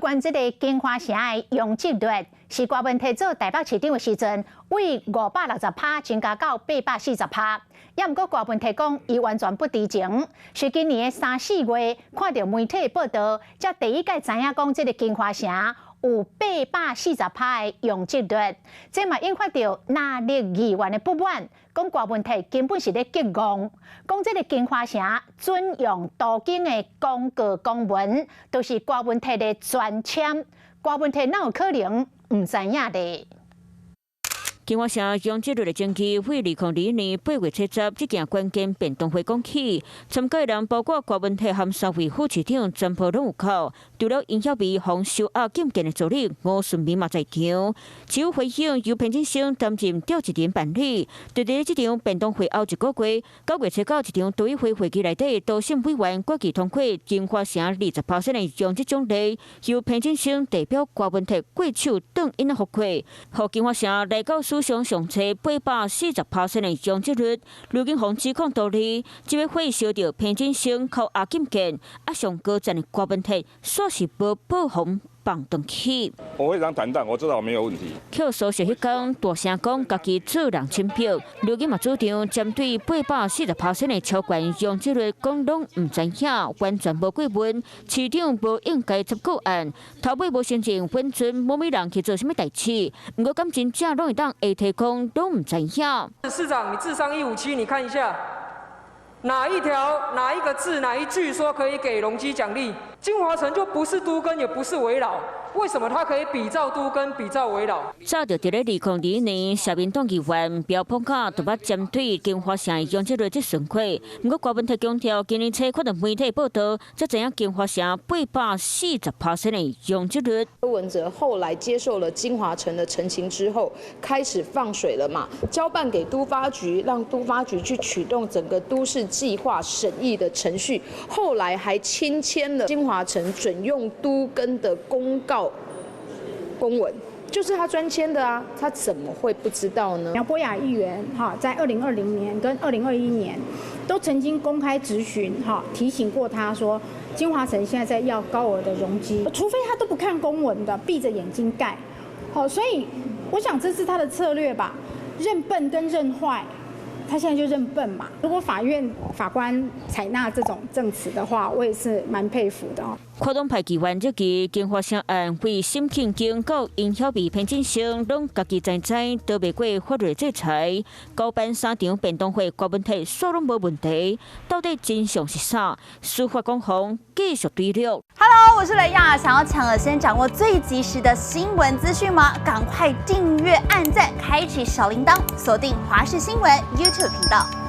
关这个金华城的容积率是国民提做台北市长的时阵，为560%增加到840%。也毋过国民提讲，伊完全不知情，是今年的3、4月看到媒体报道，才第一届知影讲这个金华城有840%的容积率，这嘛引发到纳入议员的不满，讲国民体根本是咧激昂，讲这个金华城准用途经的公告公文，都是国民体的专签，国民体哪有可能唔知影咧？金华城容积率的争议，为2022年8月7日这件关键变动会讲起，参加人包括国民体和3位副市长全部拢有考，除了尹孝培和收押禁见的助理吴顺明嘛在场。只有回应由潘振兴担任调集人办理。对伫这场变动会后一个月，9月7号一场对会会议内底，多省委员决议通过金华城20%的容积奖励，由潘振兴代表国民体过手等因的复馈，互金华城来到史上上车840%的容积率，如今方指控道理，这个会烧到潘振兴靠阿金健，上高站的国民体煞是无保防放动起。我非常坦荡，我知道我没有问题。扣苏小迄天大声讲家己做人清票，如今嘛主张针对840%的超悬容积率，讲拢唔知影，完全无过问，市长无应该接个案，头尾无承认本村冇咩人去做什么代志，不过敢真正拢会当下提讲都唔知影。市长，你智商157，你看一下。哪一条、哪一个字、哪一句说可以给容积奖励？金华城就不是都更，也不是围绕，为什么它可以比照都更、比照围绕？早就伫咧2022年，社民党议员标碰卡都捌针对金华城的容积率这顺亏。不过国民体强调，今年初看到媒体报道，才知影金华城840%的容积率。柯文哲后来接受了金华城的陈情之后，开始放水了嘛，交办给都发局，让都发局去启动整个都市计划审议的程序。后来还亲签了金华城准用都更的公告公文，就是他专签的啊，他怎么会不知道呢？苗博雅议员在2020年跟2021年都曾经公开质询提醒过他说，金华城现在在要高额的容积，除非他都不看公文的，闭着眼睛盖。所以我想这是他的策略吧，认笨跟认坏。他现在就认笨嘛。如果法院法官采纳这种证词的话，我也是蛮佩服的哦。跨党派议员这期经发生案，为沈庆京到尹孝培、潘振兴，拢家己知逃袂过法律制裁。高办3场辩论会，国民体说拢无问题，到底真相是啥？司法攻防继续对立。Hello， 我是雷亚，想要抢先掌握最及时的新闻资讯吗？赶快订阅、按赞、开启小铃铛，锁定华视新闻 YouTube 频道。